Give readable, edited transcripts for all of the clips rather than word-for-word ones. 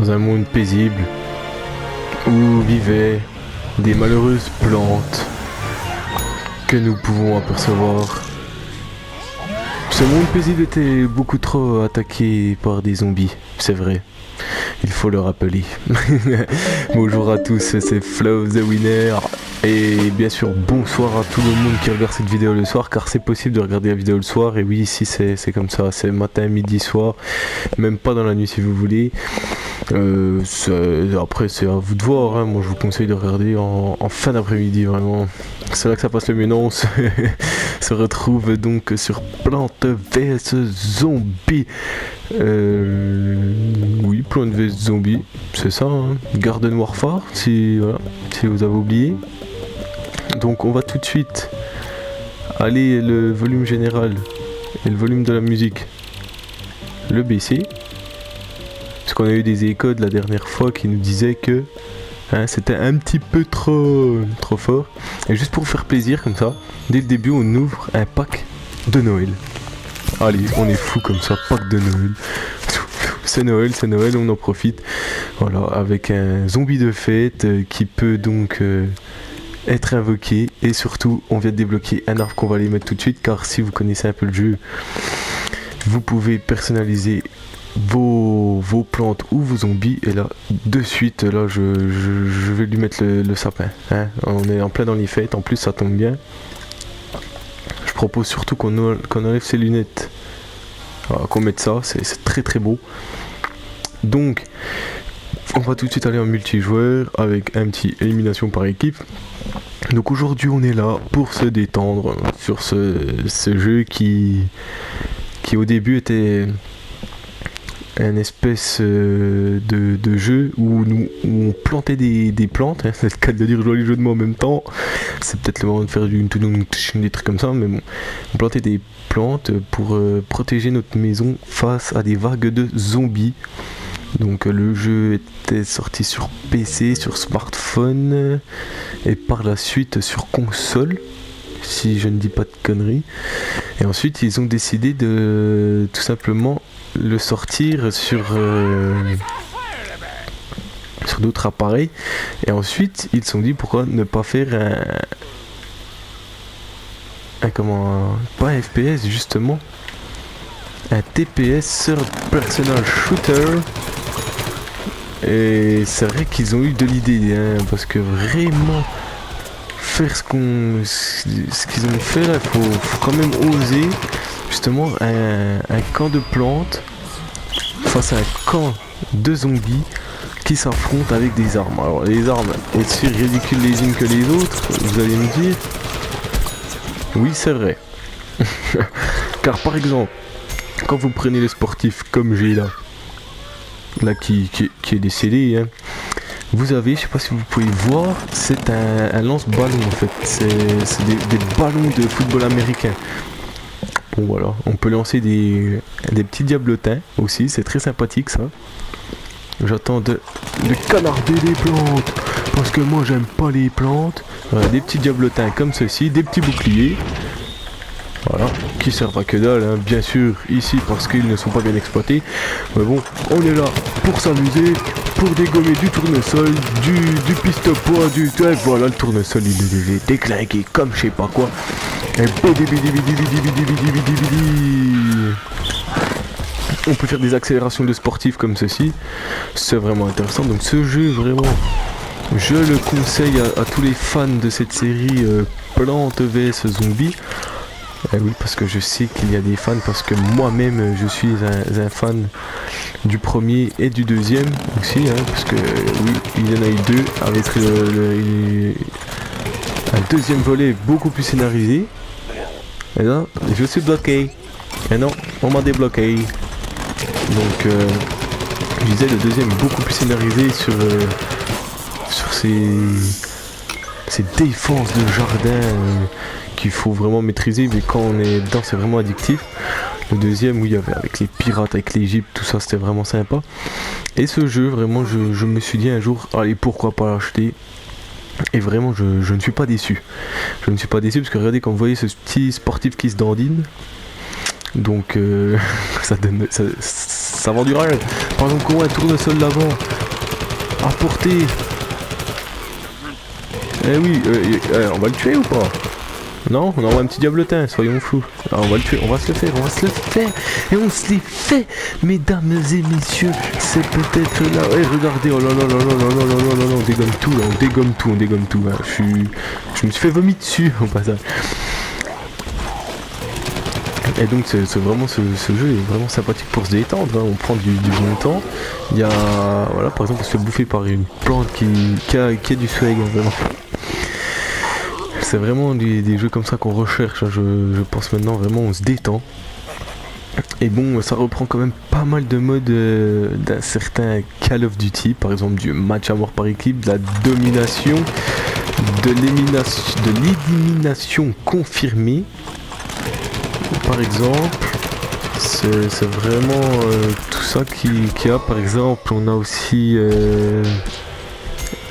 dans un monde paisible où vivaient des malheureuses plantes que nous pouvons apercevoir. Ce monde paisible était beaucoup trop attaqué par des zombies, c'est vrai. Il faut le rappeler. Bonjour à tous, c'est Flow the Winner. Et bien sûr, bonsoir à tout le monde qui regarde cette vidéo le soir, car c'est possible de regarder la vidéo le soir. Et oui, ici c'est comme ça, c'est matin, midi, soir, même pas dans la nuit si vous voulez. Après c'est à vous de voir, hein. Moi je vous conseille de regarder en fin d'après-midi, vraiment. C'est là que ça passe le mieux. Non, on se retrouve donc sur Plante vs Zombie. Oui, Plante vs Zombie, c'est ça, hein. Garden Warfare, si vous avez oublié. Donc on va tout de suite aller le volume général et le volume de la musique, le baisser. Parce qu'on a eu des échos de la dernière fois qui nous disaient que c'était un petit peu trop fort. Et juste pour faire plaisir comme ça, dès le début on ouvre un pack de Noël. Allez, on est fou comme ça, pack de Noël. C'est Noël, on en profite. Voilà, avec un zombie de fête qui peut donc être invoqué. Et surtout, on vient de débloquer un arbre qu'on va aller mettre tout de suite. Car si vous connaissez un peu le jeu, vous pouvez personnaliser vos plantes ou vos zombies. Et là de suite là je vais lui mettre le sapin, hein. On est en plein dans les fêtes, en plus ça tombe bien. Je propose surtout qu'on enlève ses lunettes, voilà, qu'on mette ça, c'est très beau. Donc on va tout de suite aller en multijoueur avec un petit élimination par équipe. Donc aujourd'hui on est là pour se détendre sur ce jeu qui au début était un espèce de jeu où on plantait des plantes, hein, c'est le cas de dire joli jeu de mots en même temps. C'est peut-être le moment de faire des trucs comme ça, mais bon, on plantait des plantes pour protéger notre maison face à des vagues de zombies. Donc le jeu était sorti sur PC, sur smartphone et par la suite sur console, si je ne dis pas de conneries. Et ensuite ils ont décidé de tout simplement le sortir sur d'autres appareils. Et ensuite ils se sont dit pourquoi ne pas faire pas un FPS justement, un TPS Third Personal Shooter. Et c'est vrai qu'ils ont eu de l'idée, hein, parce que vraiment faire ce qu'ils ont fait là, faut quand même oser. Justement un camp de plantes face à un camp de zombies qui s'affrontent avec des armes. Alors les armes aussi ridicules les unes que les autres, vous allez me dire. Oui, c'est vrai. Car par exemple, quand vous prenez les sportifs comme j'ai là qui est décédé, hein, vous avez, je sais pas si vous pouvez voir, c'est un lance-ballon en fait. C'est des ballons de football américain. Bon voilà, on peut lancer des petits diablotins aussi, c'est très sympathique ça. J'attends de canarder les plantes, parce que moi j'aime pas les plantes. Voilà, des petits diablotins comme ceci, des petits boucliers. Voilà, qui servent à que dalle, hein, bien sûr, ici parce qu'ils ne sont pas bien exploités. Mais bon, on est là pour s'amuser, pour dégommer du tournesol, du piste-poids, voilà, le tournesol il est déglingué comme je sais pas quoi. Et on peut faire des accélérations de sportifs comme ceci. C'est vraiment intéressant. Donc ce jeu, vraiment, je le conseille à tous les fans de cette série Plante vs Zombie. Oui, parce que je sais qu'il y a des fans, parce que moi-même je suis un fan du premier et du deuxième aussi, hein, parce que oui, il y en a eu deux avec un deuxième volet beaucoup plus scénarisé. Et là, je suis bloqué. Et non, on m'a débloqué. Donc, je disais, le deuxième est beaucoup plus scénarisé sur ces défenses de jardin qu'il faut vraiment maîtriser, mais quand on est dedans c'est vraiment addictif. Le deuxième, oui, avec les pirates, avec l'Égypte, tout ça, c'était vraiment sympa. Et ce jeu, vraiment, je me suis dit un jour, allez, pourquoi pas l'acheter. Et vraiment, je ne suis pas déçu. Je ne suis pas déçu parce que regardez, quand vous voyez ce petit sportif qui se dandine, donc ça vend du rêve. Par exemple, comment un tournesol d'avant à portée. Eh oui, on va le tuer ou pas? Non, on envoie un petit diablotin, soyons fous. Ah, on va le tuer, on va se le faire. Et on se les fait, mesdames et messieurs. C'est peut-être là. Eh, regardez, oh là là là là là là là là là, on dégomme tout là, on dégomme tout. Hein. Je me suis fait vomir dessus au passage. Et donc c'est vraiment ce jeu est vraiment sympathique pour se détendre, hein. On prend du bon temps. Il y a, voilà, par exemple on se fait bouffer par une plante qui a du swag, hein, vraiment. C'est vraiment des jeux comme ça qu'on recherche, hein. Je pense maintenant vraiment on se détend. Et bon, ça reprend quand même pas mal de modes d'un certain Call of Duty, par exemple du match à mort par équipe, de la domination, de l'élimination confirmée. Par exemple, c'est vraiment tout ça qui a. Par exemple, on a aussi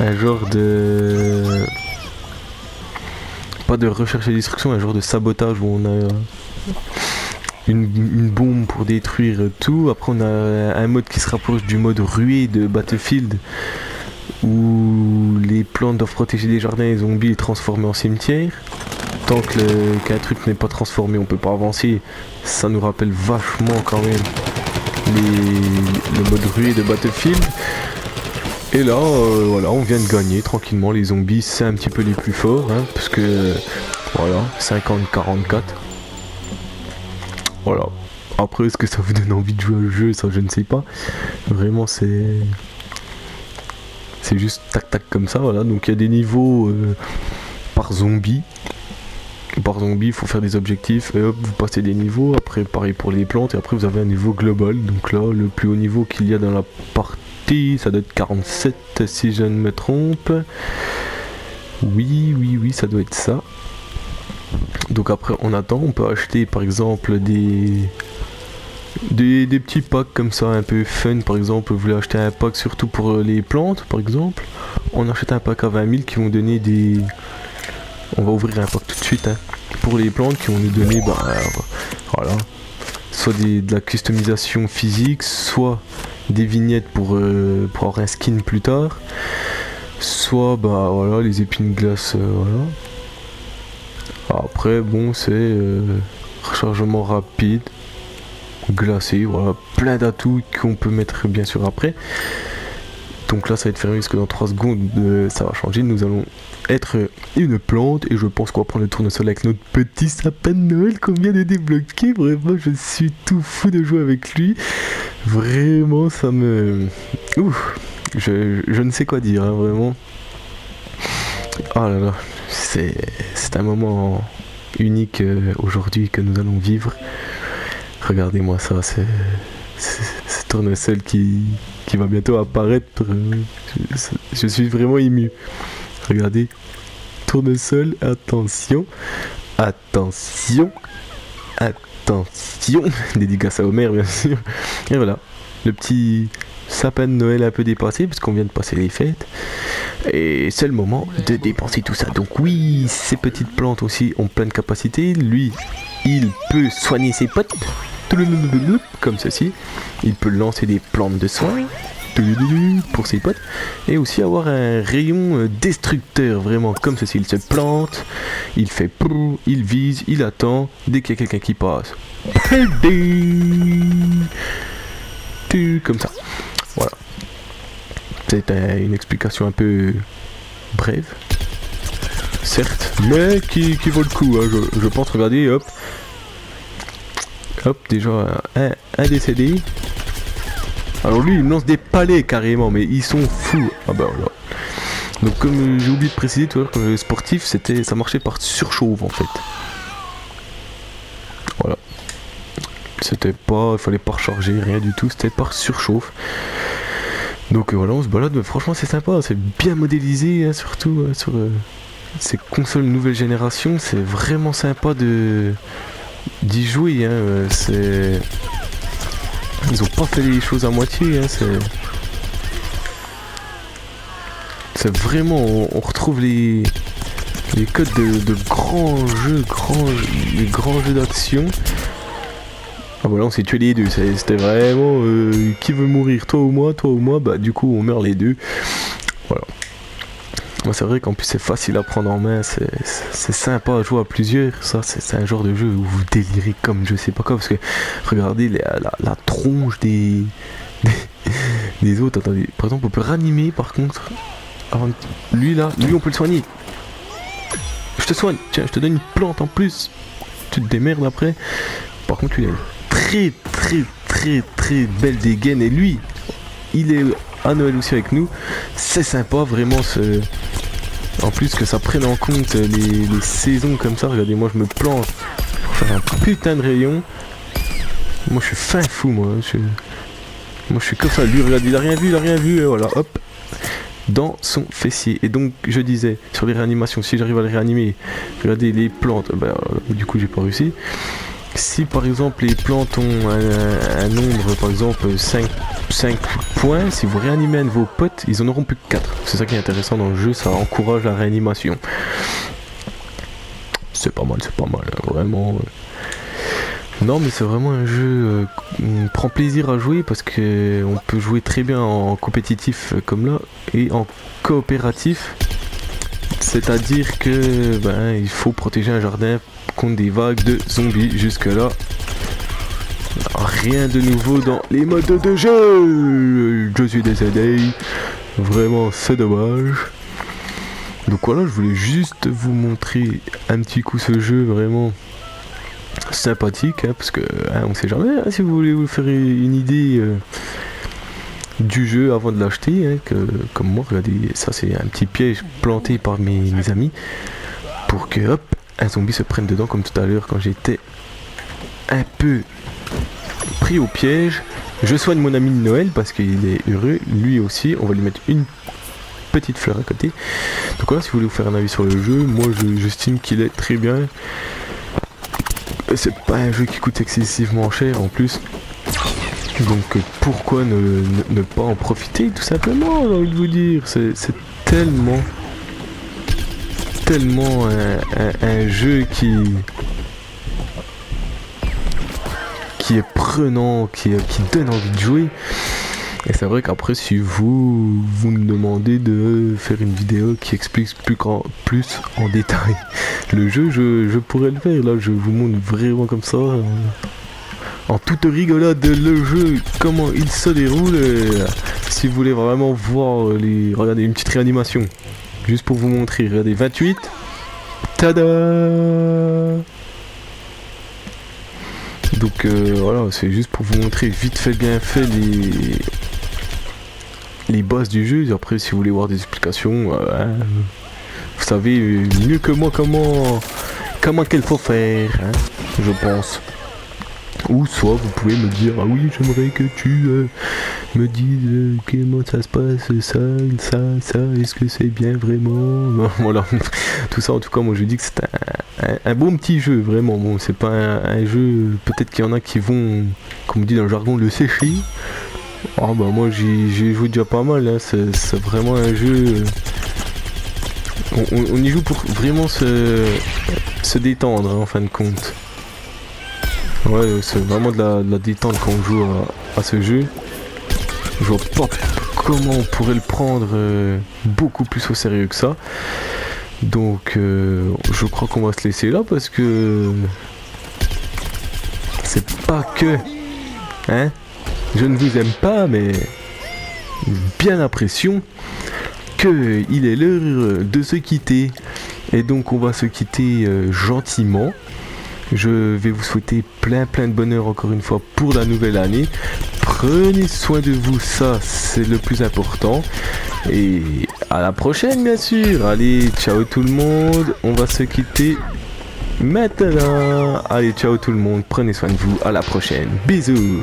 un genre de... pas de recherche et destruction, un genre de sabotage où on a une bombe pour détruire tout. Après on a un mode qui se rapproche du mode ruée de Battlefield où les plantes doivent protéger les jardins et les zombies et transformer en cimetière. Tant qu'un truc n'est pas transformé, on peut pas avancer. Ça nous rappelle vachement quand même le mode ruée de Battlefield. Et là, voilà, on vient de gagner tranquillement. Les zombies, c'est un petit peu les plus forts, hein, parce que voilà, 50-44. Voilà. Après, est-ce que ça vous donne envie de jouer au jeu? Ça, je ne sais pas. Vraiment, c'est juste tac-tac comme ça, voilà. Donc, il y a des niveaux par zombie. Par zombie, il faut faire des objectifs et hop, vous passez des niveaux. Après, pareil pour les plantes. Et après, vous avez un niveau global. Donc là, le plus haut niveau qu'il y a dans la partie, ça doit être 47 si je ne me trompe. Oui, ça doit être ça. Donc après, on attend. On peut acheter par exemple des petits packs comme ça, un peu fun. Par exemple, vous voulez acheter un pack surtout pour les plantes, par exemple. On achète un pack à 20 000 qui vont donner des... On va ouvrir un pack tout de suite, hein, pour les plantes qui vont nous donner, voilà, soit de la customisation physique, soit des vignettes pour avoir un skin plus tard, soit voilà, les épines glaces, voilà. Après, bon, c'est rechargement rapide, glacé, voilà, plein d'atouts qu'on peut mettre bien sûr après. Donc là ça va être fermé parce que dans 3 secondes ça va changer. Nous allons être une plante et je pense qu'on va prendre le tournesol avec notre petit sapin de Noël qu'on vient de débloquer. Vraiment je suis tout fou de jouer avec lui. Vraiment ça me... Ouf, je ne sais quoi dire, hein, vraiment. Ah là là, c'est un moment unique aujourd'hui que nous allons vivre. Regardez-moi ça, c'est tournesol qui va bientôt apparaître. Je suis vraiment ému. Regardez, tournesol, attention, dédicace à Homer bien sûr. Et voilà, le petit sapin de Noël un peu dépassé parce qu'on vient de passer les fêtes. Et c'est le moment de dépenser tout ça. Donc oui, ces petites plantes aussi ont plein de capacités. Lui, il peut soigner ses potes comme ceci. Il peut lancer des plantes de soin pour ses potes et aussi avoir un rayon destructeur, vraiment comme ceci. Il se plante, il fait pou, il vise, il attend dès qu'il y a quelqu'un qui passe, comme ça. Voilà, c'est une explication un peu brève certes, mais qui vaut le coup, hein. Je pense. Regardez, hop, déjà un décédé. Alors lui il me lance des palets carrément, mais ils sont fous. Ah bah voilà. Donc comme j'ai oublié de préciser tout à l'heure, comme le sportif, ça marchait par surchauffe en fait. Voilà. C'était pas, il fallait pas recharger, rien du tout, c'était par surchauffe. Donc voilà, on se balade, mais franchement c'est sympa, c'est bien modélisé, hein, surtout sur ces consoles nouvelle génération, c'est vraiment sympa d'y jouer, hein, c'est... Ils ont pas fait les choses à moitié, hein, c'est vraiment, on retrouve les codes de grands jeux, les grands jeux d'action. Ah voilà, on s'est tué les deux, c'était vraiment qui veut mourir, toi ou moi, bah du coup on meurt les deux. Voilà. Moi c'est vrai qu'en plus c'est facile à prendre en main, c'est sympa à jouer à plusieurs, ça c'est un genre de jeu où vous délirez comme je sais pas quoi, parce que regardez la tronche des autres, attendez, par exemple on peut ranimer par contre. Alors, lui on peut le soigner. Je te soigne, tiens, je te donne une plante en plus. Tu te démerdes après. Par contre, lui, il a une très belle dégaine. Et lui, il est à Noël aussi avec nous. C'est sympa, vraiment. En plus que ça prenne en compte les saisons comme ça. Regardez, moi, je me plante pour faire un putain de rayon. Moi, je suis fin fou, moi. Moi, je suis comme ça. Lui, regardez, il a rien vu. Et voilà, hop. Dans son fessier. Et donc je disais sur les réanimations, si j'arrive à les réanimer, regardez les plantes, bah, du coup j'ai pas réussi. Si par exemple les plantes ont un nombre, par exemple 5 points, si vous réanimez un de vos potes, ils en auront plus que 4. C'est ça qui est intéressant dans le jeu, ça encourage la réanimation. C'est pas mal, vraiment. Non, mais c'est vraiment un jeu on prend plaisir à jouer parce que on peut jouer très bien en compétitif comme là et en coopératif. C'est-à-dire que il faut protéger un jardin contre des vagues de zombies. Jusque là, rien de nouveau dans les modes de jeu. Je suis décédé. Vraiment, c'est dommage. Donc voilà, je voulais juste vous montrer un petit coup ce jeu vraiment sympathique, hein, parce que on sait jamais, hein, si vous voulez vous faire une idée du jeu avant de l'acheter, hein, comme moi, regardez, ça c'est un petit piège planté par mes amis pour que hop, un zombie se prenne dedans comme tout à l'heure quand j'étais un peu pris au piège. Je soigne mon ami de Noël parce qu'il est heureux, lui aussi, on va lui mettre une petite fleur à côté. Donc voilà, si vous voulez vous faire un avis sur le jeu, moi j'estime qu'il est très bien. C'est pas un jeu qui coûte excessivement cher en plus. Donc pourquoi ne pas en profiter tout simplement, j'ai envie de vous dire. C'est tellement un jeu qui est prenant, qui donne envie de jouer. Et c'est vrai qu'après si vous me demandez de faire une vidéo qui explique plus en détail le jeu, je pourrais le faire. Là je vous montre vraiment comme ça en toute rigolade le jeu, comment il se déroule. Si vous voulez vraiment voir regardez une petite réanimation juste pour vous montrer, regardez 28, tada. Donc voilà, c'est juste pour vous montrer vite fait bien fait les bases du jeu. Et après si vous voulez voir des explications, vous savez mieux que moi comment qu'il faut faire, hein, je pense. Ou soit vous pouvez me dire ah oui j'aimerais que tu me dises comment ça se passe, ça, est-ce que c'est bien vraiment. Voilà, tout ça en tout cas moi je dis que c'est un bon petit jeu vraiment. Bon c'est pas un jeu, peut-être qu'il y en a qui vont, comme on dit dans le jargon, le sécher. Ah bah moi j'ai joué déjà pas mal, hein. C'est vraiment un jeu, on y joue pour vraiment se détendre, hein, en fin de compte. Ouais, c'est vraiment de la détente quand on joue à ce jeu. Je vois pas comment on pourrait le prendre beaucoup plus au sérieux que ça. Donc je crois qu'on va se laisser là parce que c'est pas que hein, je ne vous aime pas, mais bien l'impression que il est l'heure de se quitter. Et donc on va se quitter gentiment. Je vais vous souhaiter plein de bonheur encore une fois pour la nouvelle année. Prenez soin de vous, ça c'est le plus important. Et à la prochaine bien sûr. Allez, ciao tout le monde. On va se quitter maintenant. Allez, ciao tout le monde. Prenez soin de vous. À la prochaine. Bisous.